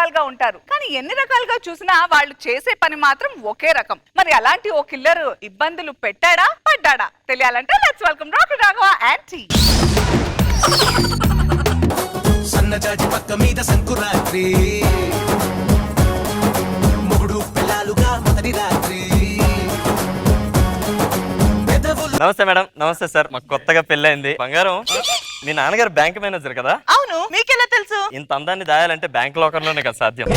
రకాలుగా ఉంటారు, కానీ ఎన్ని రకాలుగా చూసినా వాళ్ళు చేసే పని మాత్రం ఒకే రకం. మరి అలాంటి ఓ కిల్లర్ ఇబ్బందులు పెట్టాడా పడ్డాడా తెలియాలంటే let's welcome doctor Raghava aunty. సన్నజాజి పక్క మీద సంకురాత్రి మొగుడు పిల్లలుగా మొదటి రాత్రి. నమస్తే మేడం. నమస్తే సార్. మాకు కొత్తగా పెళ్ళైంది. బంగారం, మీ నాన్నగారు బ్యాంక్ మేనేజర్ కదా? అవును, మీకెలా తెలుసు? ఇంత అందాన్ని దాయాలంటే బ్యాంక్ లాకర్ లోనే కదా సాధ్యం.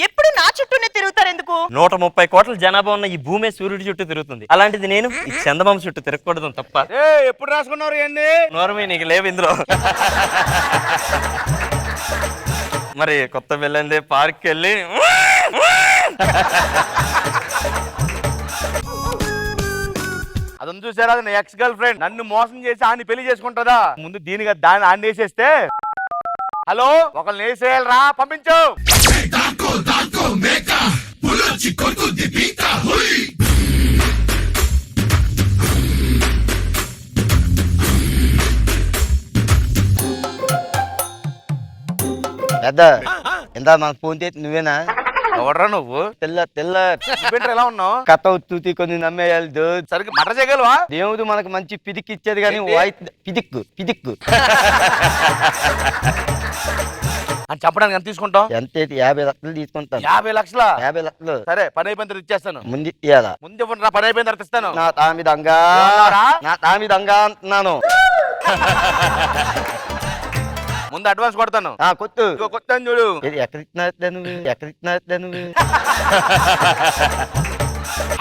ఎప్పుడు నా చుట్టూనే తిరుగుతారు ఎందుకు? 130 కోట్ల జనాభా ఉన్న ఈ భూమి సూర్యుడి చుట్టూ తిరుగుతుంది. అలాంటిది నేను ఈ చందమామ చుట్టూ తిరగకూడదు తప్ప. ఎప్పుడు రాసుకున్నారు ఏంది? నోరమే నీకు లేవు ఇందులో. మరి కొత్త పెళ్ళైంది, పార్క్ వెళ్ళి అదని చూసారా, నా ఎక్స్ గర్ల్ ఫ్రెండ్ నన్ను మోసం చేసి ఆని పెళ్లి చేసుకుంటుందా? ముందు దీనిగా దాన్ని ఆన్ని వేసేస్తే, హలో ఒకళ్ళని వేసేయాలరా, పంపించు. పెద్ద ఎంత మన ఫోన్ చేసి నువ్వేనా? ఎవడరా నువ్వు? తెల్ల తెల్ల ఎలా ఉన్నావు? కథ ఉత్తుతి కొన్ని నమ్మేయాలి. సరిగ్గా మటర్ చేయగలవా? దేవుడు మనకు మంచి పిదికి ఇచ్చేది కానీ వాయిస్ పిదిక్కు పిదిక్కు అని చెప్పడానికి ఎంత తీసుకుంటాం? ఎంత 50 లక్షలు తీసుకుంటాను. 50 లక్షల? 50 లక్షలు సరే, పని అయిపోయిన తర్వాత ఇచ్చేస్తాను. ముందు ఇయ్యాలా? ముందు ఇవ్వండి రా, పని అయిపోయిన తర్వాత ఇస్తాను. నా తామిదంగా నా తామిదంగా అంటున్నాను. ముందు అడ్వాన్స్ కొడతాను. కొట్టు. కొత్త చూడు. ఎక్కడిచ్చినా నువ్వు ఎక్కడిచ్చినా నువ్వు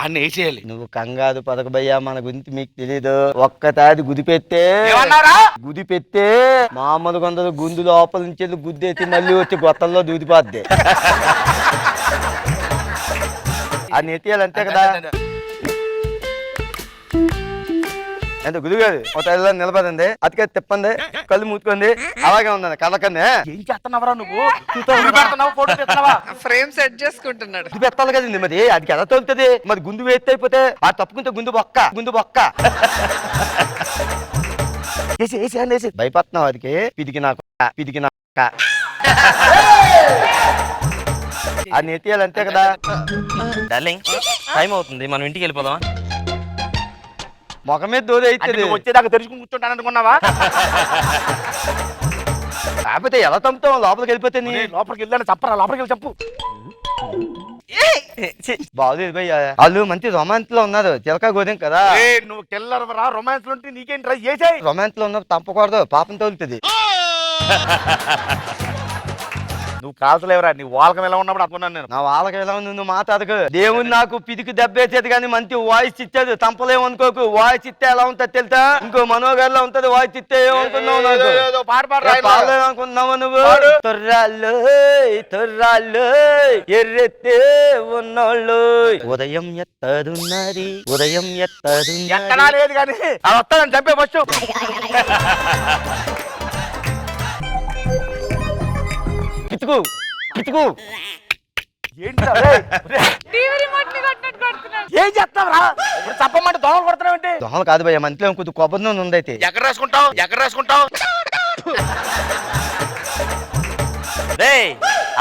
అన్ని వేసేయాలి. నువ్వు కంగారు పదకబయ్యా, మన గురించి మీకు తెలీదు. ఒక్కసారి గుది పెట్టే మామూలు కొందరు గుండు లోపల నుంచి గుద్దేసి మళ్ళీ వచ్చి గొత్తల్లో దూదిపోద్ది. ఆ నెత్తియాలి అంతే కదా. ఎంత గుదిగాదు ఒక నిలబడింది, అతికేది తిప్పండి, కళ్ళు మూసుకుంది, అలాగే ఉందండి కళ్ళకండి. ఏం చేస్తున్నావరా నువ్వు? ఫోటో తీస్తున్నావా? ఫ్రేమ్ సెట్ చేసుకుంటున్నాడు. గుది పెట్టాలి కదండి, మరి అది ఎలా తోలుతుంది? మరి గుండు వేస్తే అయిపోతే ఆ తప్పుకుంటే గుండు బొక్క వేసి భయపడుతున్నావు. అదికి పిదికి నాకు ఆ నెత్తియాలి అంతే కదా. డార్లింగ్, టైం అవుతుంది, మనం ఇంటికి వెళ్ళిపోదామా? మొఖమే దూరం అవుతుంది. వచ్చేదాకా తెరుచుకుని కూర్చుంటాను అనుకున్నావా? కాకపోతే ఎలా తమ్ముతాం? లోపలికి వెళ్ళిపోతే లోపలికి వెళ్ళాను చెప్పరా, లోపలికి వెళ్ళి చెప్పు. బాగోలేదు భయ్యా, వాళ్ళు మంచి రొమాన్స్ లో ఉన్నారు. చిలక గోదేం కదా. నువ్వు కెళ్ళరా, రొమాన్స్ లో ఉంటే నీకేం ట్రై చేసాయి. రొమాన్స్ లో ఉన్నప్పుడు తప్పకూడదు, పాపం తోలుతుంది. నువ్వు కాల్చలేవరా, నీ వాళ్ళకం ఎలా ఉన్నప్పుడు అనుకున్నాను నేను. నా వాళ్ళకి ఎలా ఉంది నువ్వు మాట్లాడకు. దేవుడు నాకు పిదికి దెబ్బేసేది కానీ మంచి వాయిస్ ఇచ్చేది. తంపలేము అనుకోకు. వాయిస్ ఇస్తే ఎలా ఉంటది తెలుసా? ఇంకో మనోగర్లో ఉంటది. వాయిస్ ఇస్తే ఏమనుకున్నావు? నాకు పాడలేదనుకున్నావు నువ్వు. తొర్రాళ్ళు ఎర్రెత్తే ఉన్నోళ్ళు ఉదయం ఎత్తదున్నది ఎక్కడా లేదు కానీ అది వస్తానని చంపే ఫస్ట్. పితుకు ఏం చేస్తావురా? చెప్పమంటే దోమలు కొడుతున్నావు ఏంటి? దోహలు కాదు భయ్య, మంత్లో కొద్ది కొబ్బరి నూనె ఉందైతే. ఎక్కడ రాసుకుంటావు?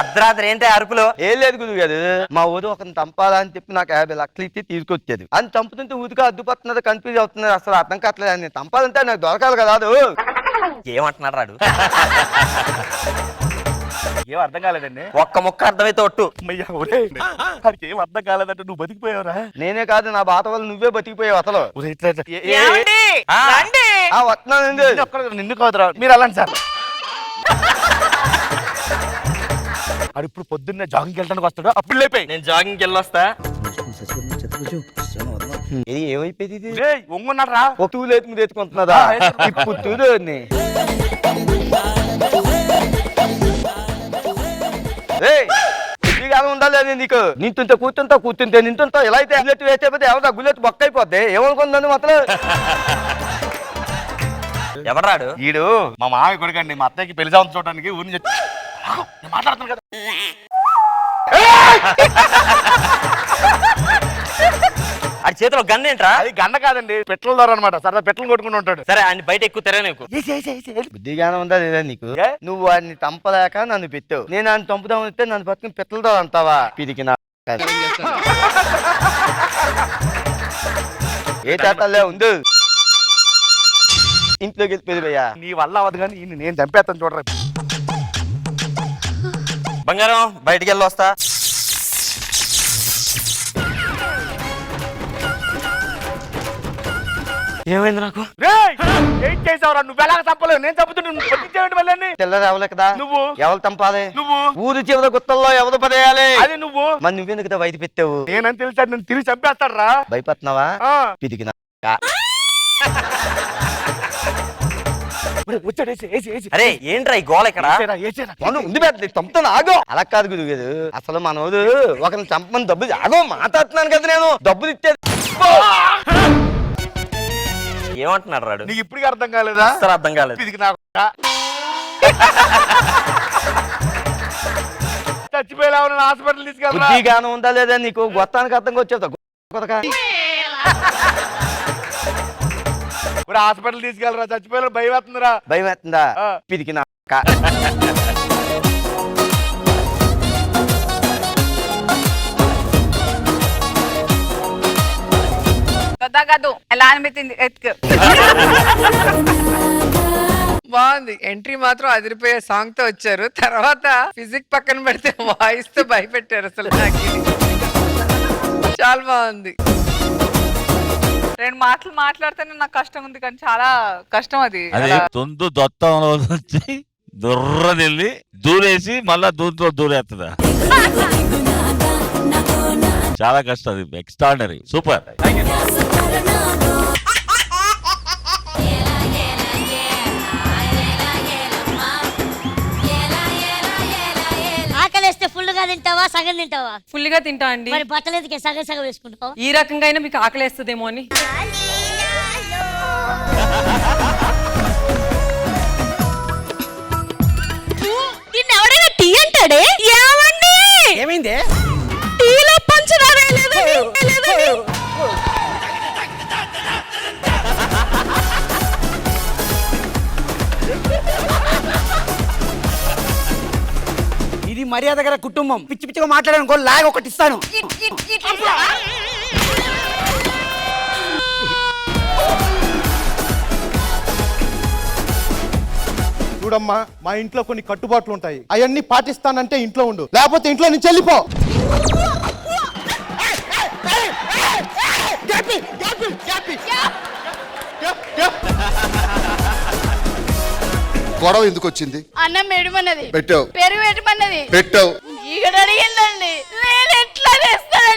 అర్ధరాత్రి ఏంటి అరుపులో? ఏం లేదు గురువు గారు, మా ఊరు ఒక చంపాలా అని చెప్పి నాకు 50 లక్షలు ఇచ్చి తీసుకొచ్చేది. అని చంపుతుంటే ఊరిగా అడ్డుపడుతున్నది, కన్ఫ్యూజ్ అవుతున్నది, అసలు అర్థం కావట్లేదు. అని చంపాలంటే నాకు దొరకాలి కదా. ఏమంటున్నాడు రాడు? ఏం అర్థం కాలేదండి. ఒక్క ముక్క అర్థమైతే ఒట్టు. అది ఏం అర్థం కాలేదంటే నువ్వు బతికిపోయావురా. నేనే కాదు, నా బాట వల్ల నువ్వే బతికిపోయావు అసలు. వస్తున్నానండి. నిన్ను కాదురా, మీరు అలాంటి సార్. అది ఇప్పుడు పొద్దున్నే జాగింగ్కి వెళ్ళడానికి వస్తాడు, అప్పుడు లేపే. నేను జాగింగ్కి వెళ్ళొస్తా. ఇది ఏమైపోయింది? ఒంగున్నాడు రా. ఒక తూలు ఎత్తుకు తెచ్చుకుంటున్నదా? ఇప్పుడు తూలు ఉండాలి నీకు. నింటుంటే కూర్చుంటే నింటుంటా. ఎలా అయితే గుల్లెట్ వేస్తే ఎవరా గుల్లెట్ బొక్క అయిపోద్ది. ఏమనుకుందని మాత్రం. ఎవరాడు? ఈడు మా మామయ్య కొడుకండి. మా అత్తయ్యకి పెళ్లి సంవత్సరం చూడడానికి ఊరిని చెప్పి మాట్లాడుతున్నాను కదా. అది చేతిలో గన్ ఏంట్రా? అది గండ కాదండి, పెట్రోల్ ద్వారా అనమాట. సరదా పెట్రోల్ కొట్టుకుంటూ ఉంటాడు. సరే ఆయన బయట ఎక్కువ తిరగనేకు. బుద్ధిగానే ఉందా లేదా నీకు? ఏ? నువ్వు వాడిని చంపలేక నన్ను పెట్టావు. నేను ఆయన చంపుదాం వస్తే నన్ను పట్టుకుని పిత్తలతో అంటావా? పిరికి నా ఏ తాతలే ఉండు, ఇంట్లోకి వెళ్ళిపోయా. నీ వల్ల అవ్వదు కానీ ఈయన్ని నేను చంపేస్తాను చూడరా. బంగారం బయటికి వెళ్ళి వస్తా. ఏమైంది నాకు? రేయ్! ఏం చేసావురా? నువ్వు ఎలాగ చంపలేవు, నేను చంపుతుంటే నువ్వు పట్టించేయండి మళ్ళీ. తెల్లది అవలే కదా, నువ్వు ఎవరు చంపాలి? నువ్వు ఊరు చివరి గుత్తల్లో ఎవరు పడేయాలి? అది నువ్వు. మరి నువ్వెందుకు కదా వైద్య పెట్టావు? నేనని తెలిసా నేను తిరిగి చంపేస్తాడు రా. భయపడుతున్నావా? ఆ. పిరికి నా వచ్చాడు, వేసి, వేసి, వేసి. అరే ఏంట్రా ఈ గోల ఇక్కడ? వేసేరా, వేసేరా. మనం ఉంది పెద్ద తమ్ముతాను ఆగో. అలా కాదు గురుగారు, అసలు మనోడు ఒకరిని చంపమని డబ్బులు ఆగో మాట్లాడుతున్నాను కదా, నేను డబ్బులు ఇచ్చేది. ఏమంటున్నాడు రాడు? నీకు ఇప్పటికీ అర్థం కాలేదా? అసలు అర్థం కాలేదు. ఇది నాకు చచ్చిపోయేలా ఉన్న హాస్పిటల్ తీసుకెళ్ళరా. బుద్ధిగానం ఉందా లేదా నీకు? గొత్తానికి అర్థంగా వచ్చేదా? ఇప్పుడు హాస్పిటల్ తీసుకెళ్ళరా, చచ్చిపోయేలా భయం వేస్తుందిరా. భయం వేస్తుందా? ఆ. పిరికి నా కాదు ఎలా అనిపించింది ఎత్తుకు? బాగుంది. ఎంట్రీ మాత్రం అదిరిపోయే సాంగ్ తో వచ్చారు. తర్వాత ఫిజిక్ పక్కన పెడితే వాయిస్ తో భయపెట్టారు. అసలు నాకు ఇది చాలా బాగుంది. రెండు మాటలు మాట్లాడితేనే నాకు కష్టం ఉంది, కానీ చాలా కష్టం అది. అది తొందు దొత్తంలో వచ్చి దుర్రనెళ్ళి దూరేసి మళ్ళా దూరంతో దూరేస్తుందా? చాలా కష్టం, అది ఎక్స్ట్రాడినరీ, సూపర్. ఆకలిస్తే ఫుల్ గా తింటావా సగం తింటావా? ఫుల్ గా తింటా అండి. మరి బట్టలు ఎందుకే సగం సగం వేసుకుంటావు? ఈ రకంగా అయినా మీకు ఆకలేస్తుందేమో అని. నిన్న ఎవడైనా టీ అంటాడే? ఏమండి? ఏమైంది? టీలో పంచదార లేదండి. ఇది మర్యాద గల కుటుంబం. పిచ్చి పిచ్చిగా మాట్లాడాను, లాగ్ ఒకటి ఇస్తాను. చూడమ్మా, మా ఇంట్లో కొన్ని కట్టుబాట్లు ఉంటాయి, అవన్నీ పాటిస్తానంటే ఇంట్లో ఉండు, లేకపోతే ఇంట్లో నుంచి వెళ్ళిపో. గొడవ ఎందుకు వచ్చింది? అన్నం పెడమన్నది పెట్టావు. పెరుగు పెట్టమన్నది పెట్టావు. ఇక్కడ అడిగిందండి. నేను ఎట్లా చేస్తాను